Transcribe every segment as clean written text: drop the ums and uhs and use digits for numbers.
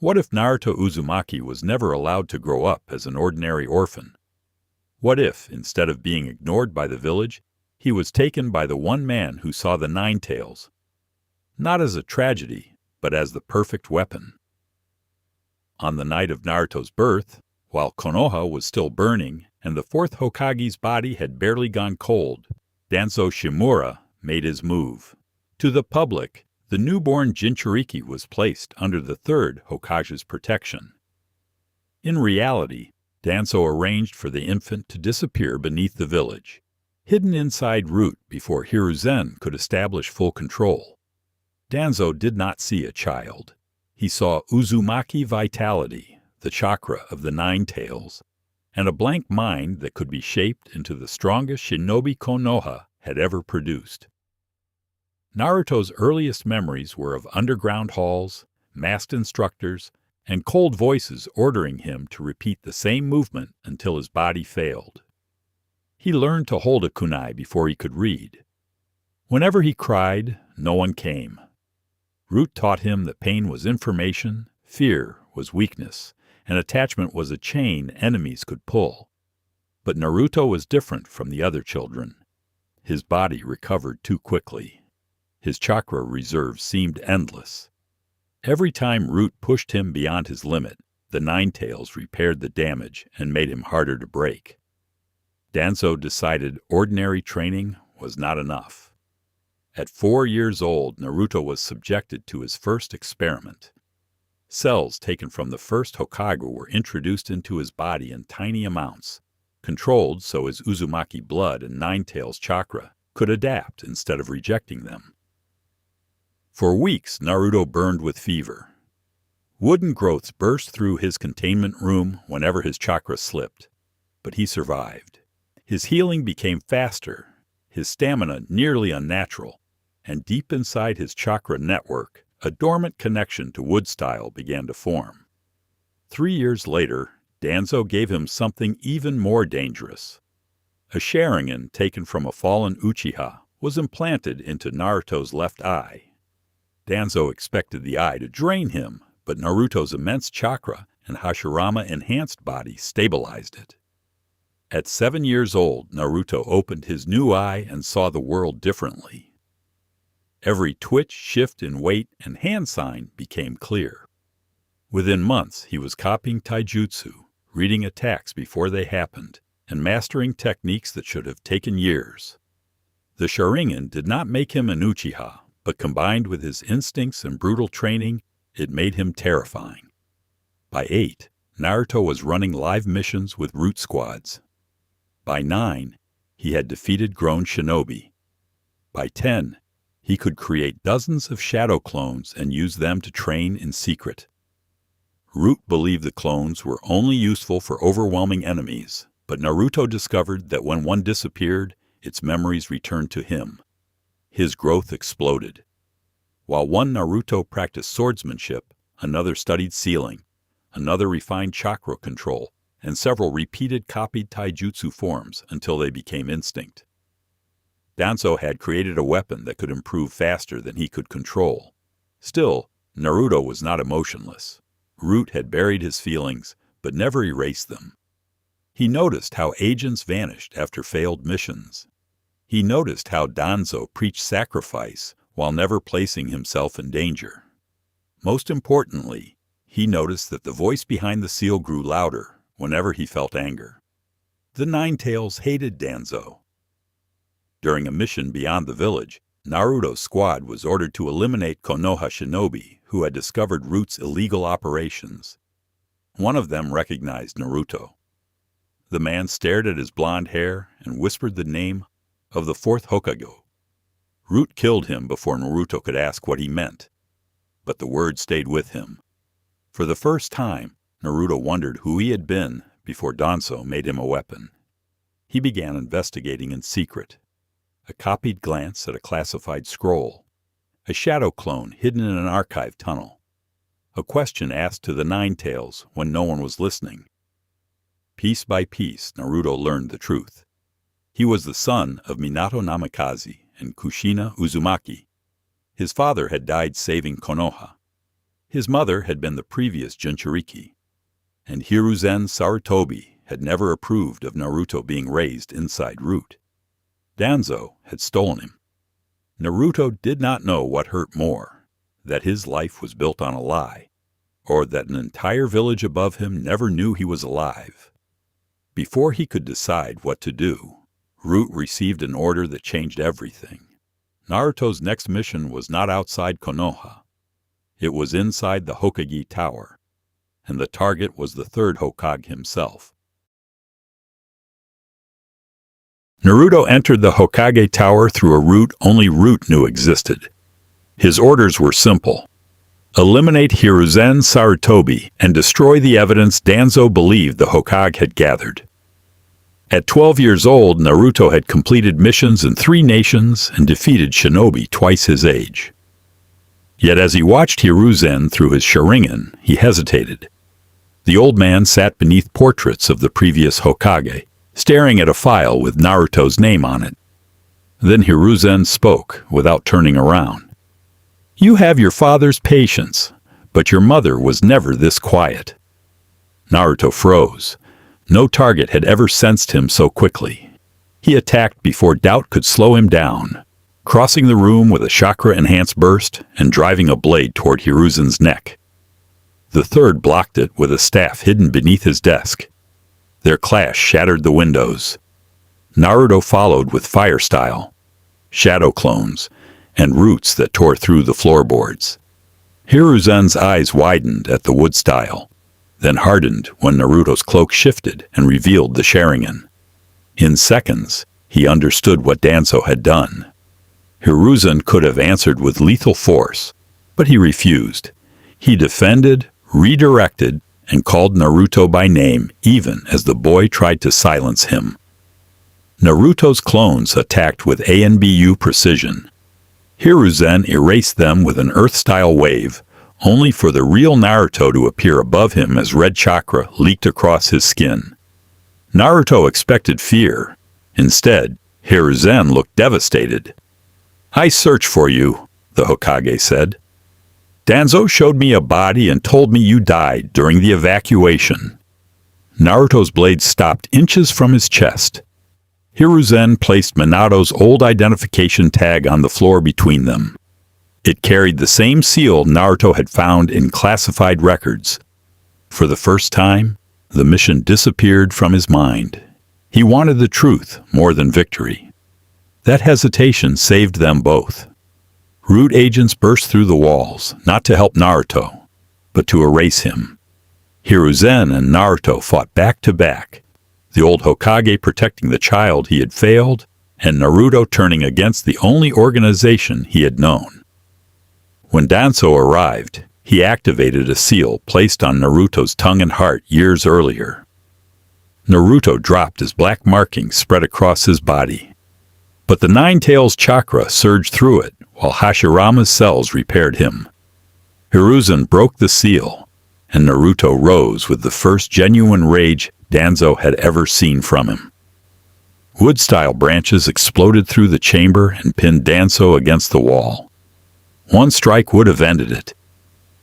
What if Naruto Uzumaki was never allowed to grow up as an ordinary orphan? What if, instead of being ignored by the village, he was taken by the one man who saw the Nine Tails, not as a tragedy, but as the perfect weapon? On the night of Naruto's birth, while Konoha was still burning and the fourth Hokage's body had barely gone cold, Danzo Shimura made his move. To the public, the newborn Jinchuriki was placed under the third Hokage's protection. In reality, Danzo arranged for the infant to disappear beneath the village, hidden inside Root before Hiruzen could establish full control. Danzo did not see a child. He saw Uzumaki vitality, the chakra of the Nine Tails, and a blank mind that could be shaped into the strongest shinobi Konoha had ever produced. Naruto's earliest memories were of underground halls, masked instructors, and cold voices ordering him to repeat the same movement until his body failed. He learned to hold a kunai before he could read. Whenever he cried, no one came. Root taught him that pain was information, fear was weakness, and attachment was a chain enemies could pull. But Naruto was different from the other children. His body recovered too quickly. His chakra reserves seemed endless. Every time Root pushed him beyond his limit, the Nine Tails repaired the damage and made him harder to break. Danzo decided ordinary training was not enough. At 4 years old, Naruto was subjected to his first experiment. Cells taken from the first Hokage were introduced into his body in tiny amounts, controlled so his Uzumaki blood and Nine Tails chakra could adapt instead of rejecting them. For weeks, Naruto burned with fever. Wooden growths burst through his containment room whenever his chakra slipped, but he survived. His healing became faster, his stamina nearly unnatural, and deep inside his chakra network, a dormant connection to wood style began to form. 3 years later, Danzo gave him something even more dangerous. A Sharingan taken from a fallen Uchiha was implanted into Naruto's left eye. Danzo expected the eye to drain him, but Naruto's immense chakra and Hashirama enhanced body stabilized it. At 7 years old, Naruto opened his new eye and saw the world differently. Every twitch, shift in weight, and hand sign became clear. Within months, he was copying taijutsu, reading attacks before they happened, and mastering techniques that should have taken years. The Sharingan did not make him an Uchiha, but combined with his instincts and brutal training, it made him terrifying. By 8, Naruto was running live missions with Root squads. By 9, he had defeated grown shinobi. By 10, he could create dozens of shadow clones and use them to train in secret. Root believed the clones were only useful for overwhelming enemies, but Naruto discovered that when one disappeared, its memories returned to him. His growth exploded. While one Naruto practiced swordsmanship, another studied sealing, another refined chakra control, and several repeated copied taijutsu forms until they became instinct. Danzo had created a weapon that could improve faster than he could control. Still, Naruto was not emotionless. Root had buried his feelings, but never erased them. He noticed how agents vanished after failed missions. He noticed how Danzo preached sacrifice while never placing himself in danger. Most importantly, he noticed that the voice behind the seal grew louder whenever he felt anger. The Nine Tails hated Danzo. During a mission beyond the village, Naruto's squad was ordered to eliminate Konoha shinobi who had discovered Root's illegal operations. One of them recognized Naruto. The man stared at his blonde hair and whispered the name of the fourth Hokage. Root killed him before Naruto could ask what he meant, but the word stayed with him. For the first time, Naruto wondered who he had been before Danzo made him a weapon. He began investigating in secret. A copied glance at a classified scroll. A shadow clone hidden in an archive tunnel. A question asked to the Nine Tails when no one was listening. Piece by piece, Naruto learned the truth. He was the son of Minato Namikaze and Kushina Uzumaki. His father had died saving Konoha. His mother had been the previous Jinchuriki, and Hiruzen Sarutobi had never approved of Naruto being raised inside Root. Danzo had stolen him. Naruto did not know what hurt more, that his life was built on a lie, or that an entire village above him never knew he was alive. Before he could decide what to do, Root received an order that changed everything. Naruto's next mission was not outside Konoha. It was inside the Hokage Tower, and the target was the third Hokage himself. Naruto entered the Hokage Tower through a route only Root knew existed. His orders were simple. Eliminate Hiruzen Sarutobi and destroy the evidence Danzo believed the Hokage had gathered. At 12 years old, Naruto had completed missions in 3 nations and defeated shinobi twice his age. Yet as he watched Hiruzen through his Sharingan, he hesitated. The old man sat beneath portraits of the previous Hokage, staring at a file with Naruto's name on it. Then Hiruzen spoke without turning around. "You have your father's patience, but your mother was never this quiet." Naruto froze. No target had ever sensed him so quickly. He attacked before doubt could slow him down, crossing the room with a chakra-enhanced burst and driving a blade toward Hiruzen's neck. The third blocked it with a staff hidden beneath his desk. Their clash shattered the windows. Naruto followed with fire style, shadow clones, and roots that tore through the floorboards. Hiruzen's eyes widened at the wood style, then hardened when Naruto's cloak shifted and revealed the Sharingan. In seconds, he understood what Danzo had done. Hiruzen could have answered with lethal force, but he refused. He defended, redirected, and called Naruto by name even as the boy tried to silence him. Naruto's clones attacked with ANBU precision. Hiruzen erased them with an earth-style wave, only for the real Naruto to appear above him as red chakra leaked across his skin. Naruto expected fear. Instead, Hiruzen looked devastated. "I searched for you," the Hokage said. "Danzo showed me a body and told me you died during the evacuation." Naruto's blade stopped inches from his chest. Hiruzen placed Minato's old identification tag on the floor between them. It carried the same seal Naruto had found in classified records. For the first time, the mission disappeared from his mind. He wanted the truth more than victory. That hesitation saved them both. Root agents burst through the walls, not to help Naruto, but to erase him. Hiruzen and Naruto fought back to back, the old Hokage protecting the child he had failed, and Naruto turning against the only organization he had known. When Danzo arrived, he activated a seal placed on Naruto's tongue and heart years earlier. Naruto dropped as black markings spread across his body. But the Nine Tails chakra surged through it, while Hashirama's cells repaired him. Hiruzen broke the seal, and Naruto rose with the first genuine rage Danzo had ever seen from him. Wood-style branches exploded through the chamber and pinned Danzo against the wall. One strike would have ended it.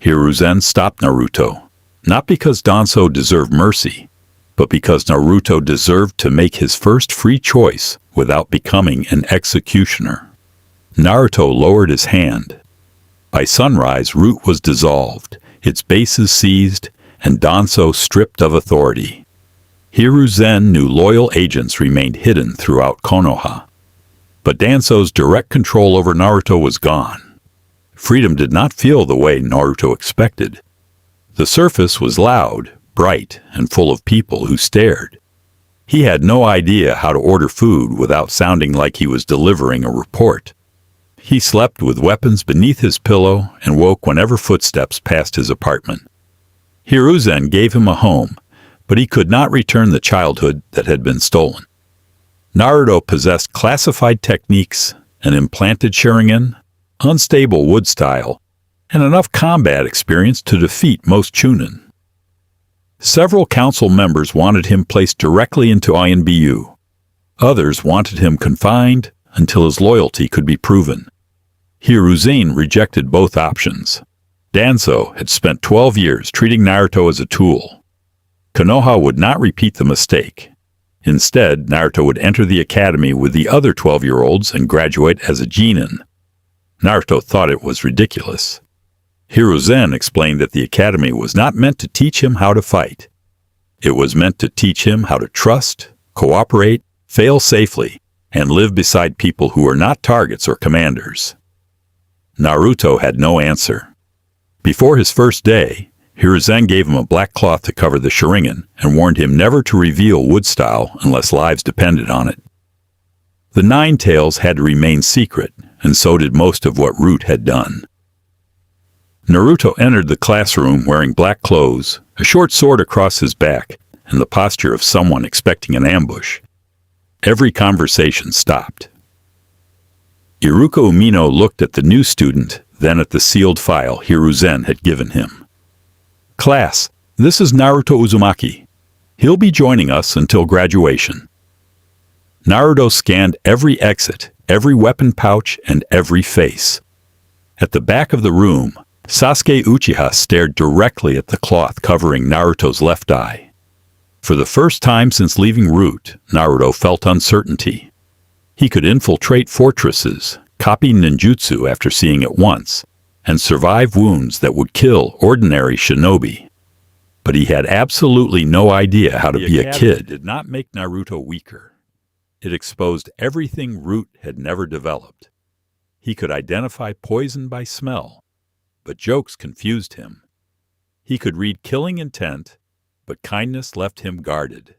Hiruzen stopped Naruto, not because Danzo deserved mercy, but because Naruto deserved to make his first free choice without becoming an executioner. Naruto lowered his hand. By sunrise, Root was dissolved, its bases seized, and Danzo stripped of authority. Hiruzen knew loyal agents remained hidden throughout Konoha. But Danzo's direct control over Naruto was gone. Freedom did not feel the way Naruto expected. The surface was loud, bright, and full of people who stared. He had no idea how to order food without sounding like he was delivering a report. He slept with weapons beneath his pillow and woke whenever footsteps passed his apartment. Hiruzen gave him a home, but he could not return the childhood that had been stolen. Naruto possessed classified techniques, an implanted Sharingan, unstable wood style, and enough combat experience to defeat most Chunin. Several council members wanted him placed directly into ANBU. Others wanted him confined until his loyalty could be proven. Hiruzen rejected both options. Danzo had spent 12 years treating Naruto as a tool. Konoha would not repeat the mistake. Instead, Naruto would enter the academy with the other 12-year-olds and graduate as a genin. Naruto thought it was ridiculous. Hiruzen explained that the academy was not meant to teach him how to fight. It was meant to teach him how to trust, cooperate, fail safely, and live beside people who were not targets or commanders. Naruto had no answer. Before his first day, Hiruzen gave him a black cloth to cover the Sharingan and warned him never to reveal wood style unless lives depended on it. The Nine Tails had to remain secret, and so did most of what Root had done. Naruto entered the classroom wearing black clothes, a short sword across his back, and the posture of someone expecting an ambush. Every conversation stopped. Iruka Umino looked at the new student, then at the sealed file Hiruzen had given him. "Class, this is Naruto Uzumaki. He'll be joining us until graduation." Naruto scanned every exit, every weapon pouch, and every face. At the back of the room, Sasuke Uchiha stared directly at the cloth covering Naruto's left eye. For the first time since leaving Root, Naruto felt uncertainty. He could infiltrate fortresses, copy ninjutsu after seeing it once, and survive wounds that would kill ordinary shinobi. But he had absolutely no idea how to be a kid. Did not make Naruto weaker. It exposed everything Root had never developed. He could identify poison by smell, but jokes confused him. He could read killing intent, but kindness left him guarded.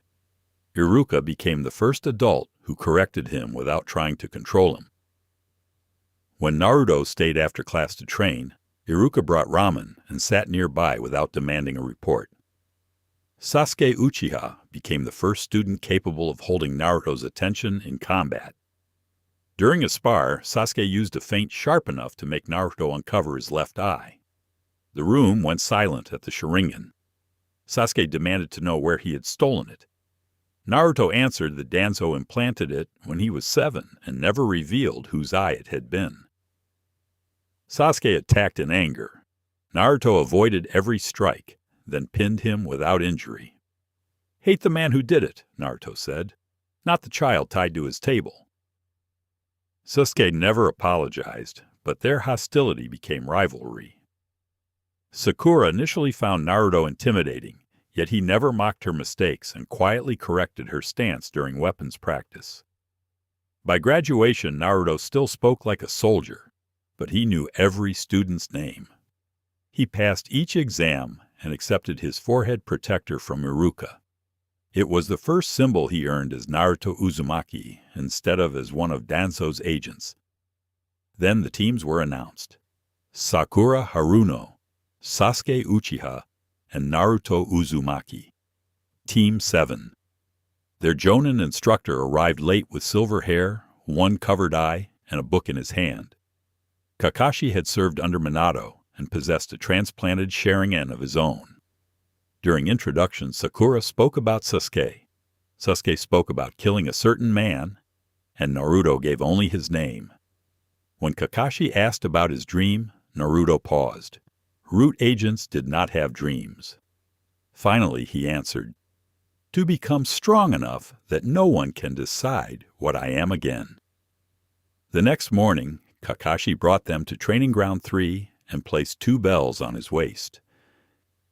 Iruka became the first adult who corrected him without trying to control him. When Naruto stayed after class to train, Iruka brought ramen and sat nearby without demanding a report. Sasuke Uchiha became the first student capable of holding Naruto's attention in combat. During a spar, Sasuke used a feint sharp enough to make Naruto uncover his left eye. The room went silent at the Sharingan. Sasuke demanded to know where he had stolen it. Naruto answered that Danzo implanted it when he was 7 and never revealed whose eye it had been. Sasuke attacked in anger. Naruto avoided every strike, then pinned him without injury. "Hate the man who did it," Naruto said, "not the child tied to his table." Sasuke never apologized, but their hostility became rivalry. Sakura initially found Naruto intimidating, yet he never mocked her mistakes and quietly corrected her stance during weapons practice. By graduation, Naruto still spoke like a soldier, but he knew every student's name. He passed each exam and accepted his forehead protector from Iruka. It was the first symbol he earned as Naruto Uzumaki instead of as one of Danzo's agents. Then the teams were announced: Sakura Haruno, Sasuke Uchiha, and Naruto Uzumaki. Team 7. Their Jonin instructor arrived late with silver hair, one covered eye, and a book in his hand. Kakashi had served under Minato and possessed a transplanted Sharingan of his own. During introduction, Sakura spoke about Sasuke. Sasuke spoke about killing a certain man, and Naruto gave only his name. When Kakashi asked about his dream, Naruto paused. Root agents did not have dreams. Finally, he answered, "To become strong enough that no one can decide what I am again." The next morning, Kakashi brought them to Training Ground 3 and placed 2 bells on his waist.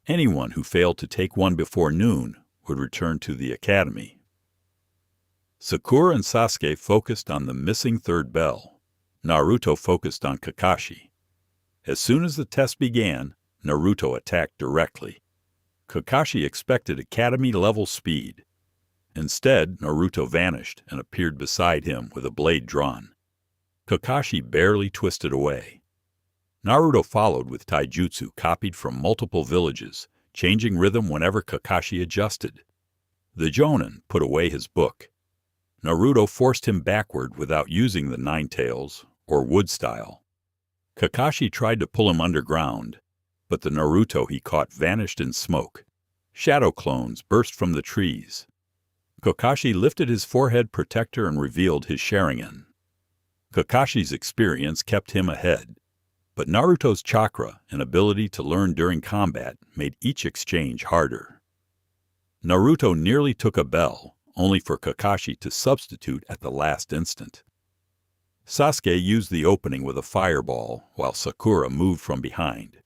Anyone who failed to take one before noon would return to the academy. Sakura and Sasuke focused on the missing 3rd bell. Naruto focused on Kakashi. As soon as the test began, Naruto attacked directly. Kakashi expected academy-level speed. Instead, Naruto vanished and appeared beside him with a blade drawn. Kakashi barely twisted away. Naruto followed with taijutsu copied from multiple villages, changing rhythm whenever Kakashi adjusted. The Jonin put away his book. Naruto forced him backward without using the 9 tails, or wood style. Kakashi tried to pull him underground, but the Naruto he caught vanished in smoke. Shadow clones burst from the trees. Kakashi lifted his forehead protector and revealed his Sharingan. Kakashi's experience kept him ahead. But Naruto's chakra and ability to learn during combat made each exchange harder. Naruto nearly took a bell, only for Kakashi to substitute at the last instant. Sasuke used the opening with a fireball, while Sakura moved from behind.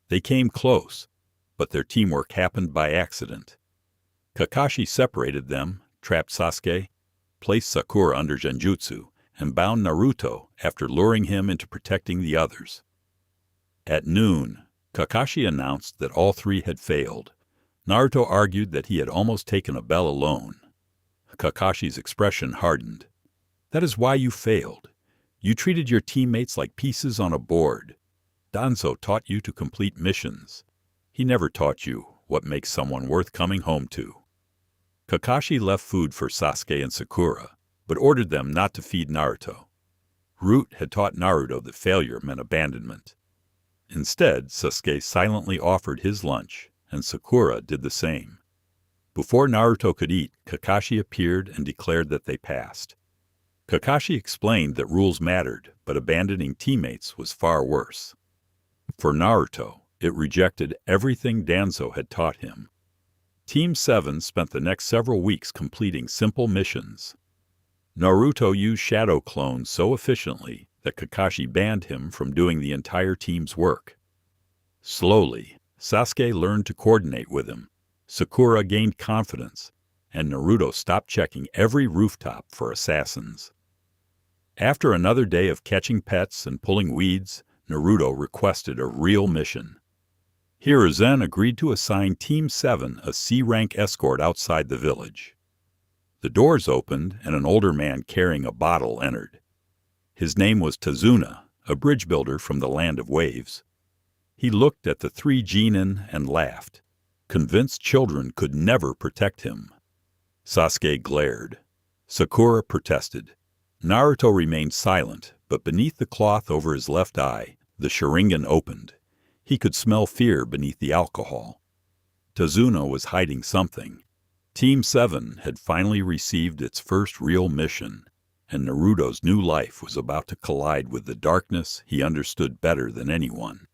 They came close, but their teamwork happened by accident. Kakashi separated them, trapped Sasuke, placed Sakura under Genjutsu, and bound Naruto after luring him into protecting the others. At noon, Kakashi announced that all three had failed. Naruto argued that he had almost taken a bell alone. Kakashi's expression hardened. "That is why you failed. You treated your teammates like pieces on a board. Danzo taught you to complete missions. He never taught you what makes someone worth coming home to." Kakashi left food for Sasuke and Sakura, but ordered them not to feed Naruto. Root had taught Naruto that failure meant abandonment. Instead, Sasuke silently offered his lunch, and Sakura did the same. Before Naruto could eat, Kakashi appeared and declared that they passed. Kakashi explained that rules mattered, but abandoning teammates was far worse. For Naruto, it rejected everything Danzo had taught him. Team 7 spent the next several weeks completing simple missions. Naruto used shadow clones so efficiently that Kakashi banned him from doing the entire team's work. Slowly, Sasuke learned to coordinate with him, Sakura gained confidence, and Naruto stopped checking every rooftop for assassins. After another day of catching pets and pulling weeds, Naruto requested a real mission. Hiruzen agreed to assign Team 7 a C-rank escort outside the village. The doors opened and an older man carrying a bottle entered. His name was Tazuna, a bridge builder from the Land of Waves. He looked at the three genin and laughed, convinced children could never protect him. Sasuke glared. Sakura protested. Naruto remained silent, but beneath the cloth over his left eye, the Sharingan opened. He could smell fear beneath the alcohol. Tazuna was hiding something. Team 7 had finally received its first real mission, and Naruto's new life was about to collide with the darkness he understood better than anyone.